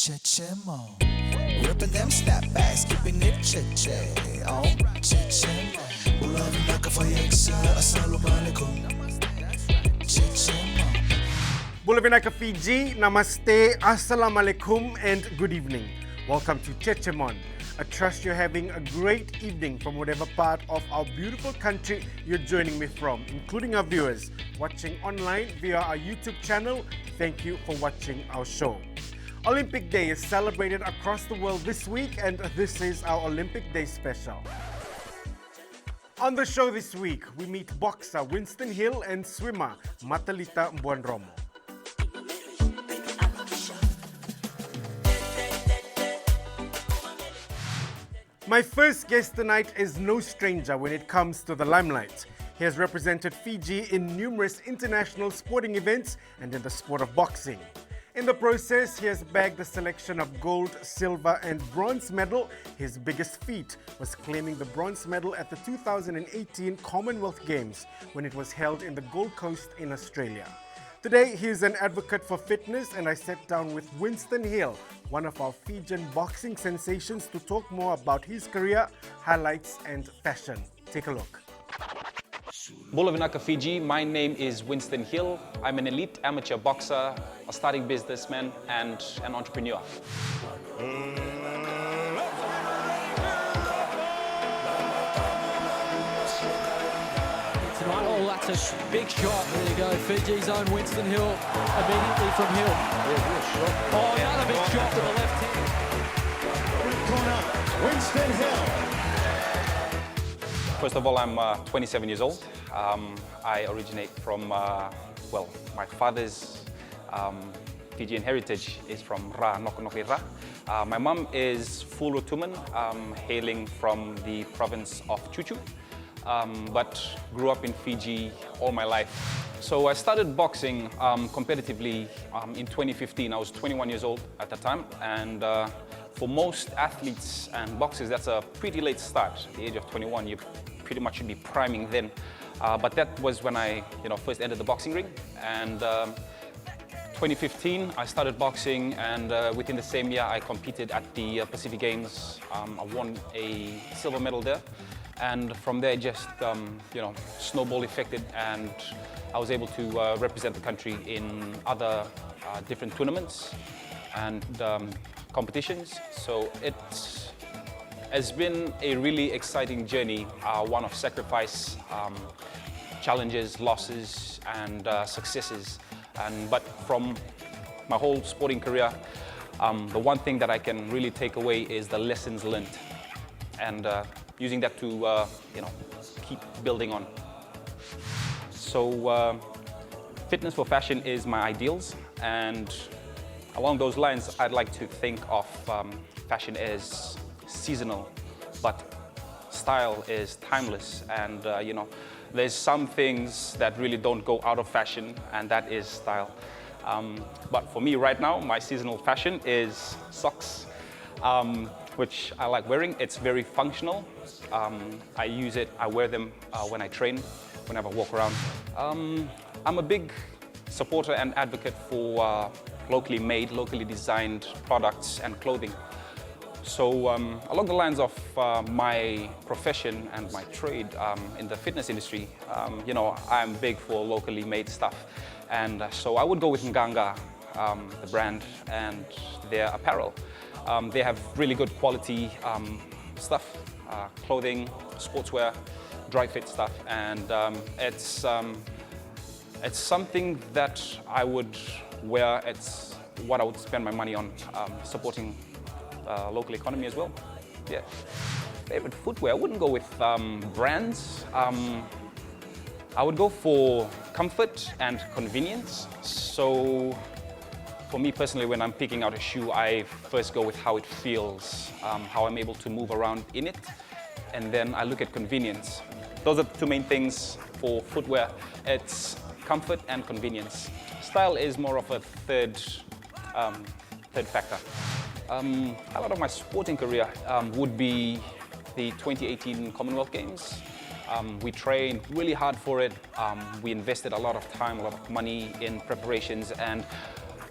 Jejemon, ripping them snapbacks, keeping it che-che. Oh, Jejemon, bulan nakafayeksa, assalamualaikum. Jejemon. Bulavinaka Fiji, Namaste, Assalamualaikum, and good evening. Welcome to Jejemon. I trust you're having a great evening from whatever part of our beautiful country you're joining me from, including our viewers watching online via our YouTube channel. Thank you for watching our show. Olympic Day is celebrated across the world this week, and this is our Olympic Day special. On the show this week, we meet boxer Winston Hill and swimmer Matalita Mbuanromo. My first guest tonight is no stranger when it comes to the limelight. He has represented Fiji in numerous international sporting events and in the sport of boxing. In the process, he has bagged a selection of gold, silver, and bronze medal. His biggest feat was claiming the bronze medal at the 2018 Commonwealth Games when it was held in the Gold Coast in Australia. Today, he is an advocate for fitness, and I sat down with Winston Hill, one of our Fijian boxing sensations, to talk more about his career, highlights, and fashion. Take a look. Bulavinaka, Fiji. My name is Winston Hill. I'm an elite amateur boxer, a starting businessman, and an entrepreneur. Tonight, oh, that's a big shot. There you go. Fiji's own Winston Hill immediately from Hill. Oh, another big shot to the left hand. Right corner, Winston Hill. First of all, I'm 27 years old. I originate from, well, my father's Fijian heritage is from Ra, Nokonoke Ra. My mum is full Rotuman, hailing from the province of Chuchu, but grew up in Fiji all my life. So I started boxing competitively in 2015. I was 21 years old at the time, and for most athletes and boxers, that's a pretty late start. At the age of 21, you pretty much should be priming then. But that was when I first entered the boxing ring. And 2015, I started boxing, and within the same year, I competed at the Pacific Games. I won a silver medal there. And from there, just snowball affected, and I was able to represent the country in other different tournaments and competitions. So it has been a really exciting journey, one of sacrifice, challenges, losses, and successes. But from my whole sporting career, the one thing that I can really take away is the lessons learned, and using that to keep building on. So fitness for fashion is my ideals, and along those lines, I'd like to think of fashion as seasonal, but style is timeless. And there's some things that really don't go out of fashion, and that is style. But for me right now, my seasonal fashion is socks, which I like wearing. It's very functional. I use it, I wear them when I train, whenever I walk around. I'm a big supporter and advocate for locally made, locally designed products and clothing. So along the lines of my profession and my trade in the fitness industry, I'm big for locally made stuff. And so I would go with Nganga, the brand, and their apparel. They have really good quality stuff, clothing, sportswear, dry fit stuff, and it's something that I would wear. It's what I would spend my money on, supporting local economy as well. Yeah. Favorite footwear, I wouldn't go with brands. I would go for comfort and convenience. So for me personally, when I'm picking out a shoe, I first go with how it feels, how I'm able to move around in it, and then I look at convenience. Those are the two main things for footwear. It's comfort and convenience. Style is more of a third factor. Highlight of my sporting career would be the 2018 Commonwealth Games. We trained really hard for it. We invested a lot of time, a lot of money in preparations, and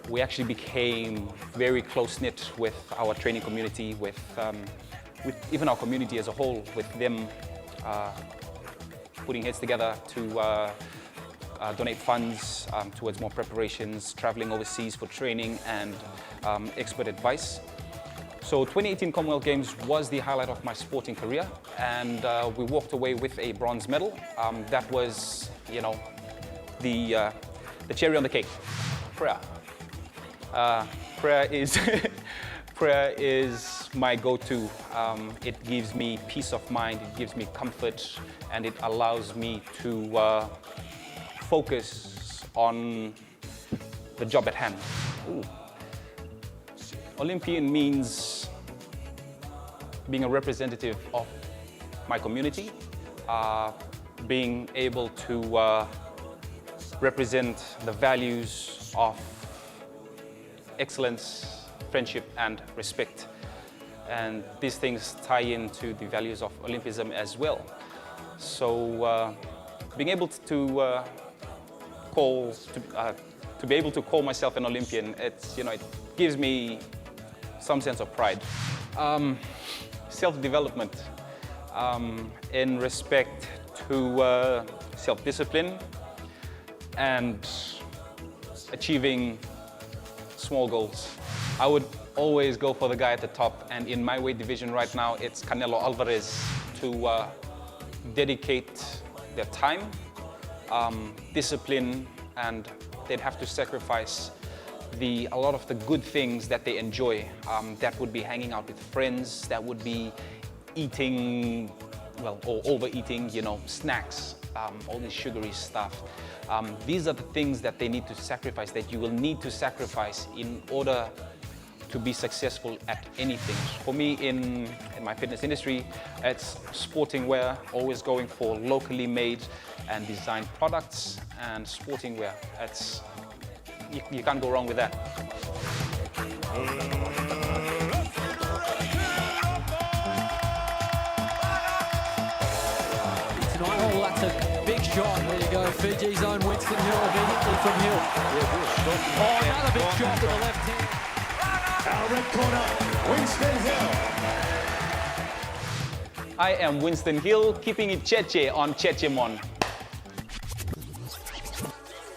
we actually became very close-knit with our training community, with even our community as a whole, with them putting heads together to donate funds towards more preparations, traveling overseas for training and expert advice. So 2018 Commonwealth Games was the highlight of my sporting career, and we walked away with a bronze medal. That was, you know, the cherry on the cake. Prayer. Prayer is prayer is my go-to. It gives me peace of mind, it gives me comfort, and it allows me to focus on the job at hand. Ooh. Olympian means being a representative of my community, being able to represent the values of excellence, friendship, and respect. And these things tie into the values of Olympism as well. So being able to be able to call myself an Olympian, it's, you know, it gives me some sense of pride. Self-development in respect to self-discipline and achieving small goals. I would always go for the guy at the top, and in my weight division right now, it's Canelo Alvarez, to dedicate their time, discipline, and they'd have to sacrifice a lot of the good things that they enjoy. That would be hanging out with friends, that would be eating, well, or overeating, you know, snacks, all this sugary stuff. These are the things that they need to sacrifice, that you will need to sacrifice in order to be successful at anything. For me, in my fitness industry, it's sporting wear, always going for locally made and designed products, and sporting wear. It's, you can't go wrong with that. Oh, that's a big shot. There you go. Fiji's own Winston Hill immediately from Hill. Oh, another big shot with the left hand. Our red corner, Winston Hill. I am Winston Hill, keeping it Cheche on Jejemon.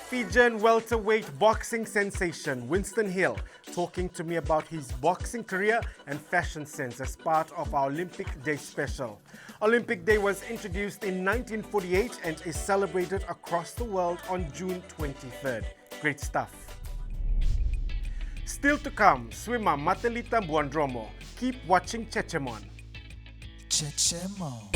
Fijian welterweight boxing sensation Winston Hill talking to me about his boxing career and fashion sense as part of our Olympic Day special. Olympic Day was introduced in 1948 and is celebrated across the world on June 23rd. Great stuff. Still to come, swimmer Matelita Buandromo. Keep watching Jejemon. Jejemon.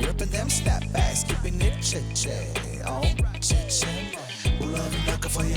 Ripping them snapbacks, keeping it che-che. Oh, Jejemon. Love and for your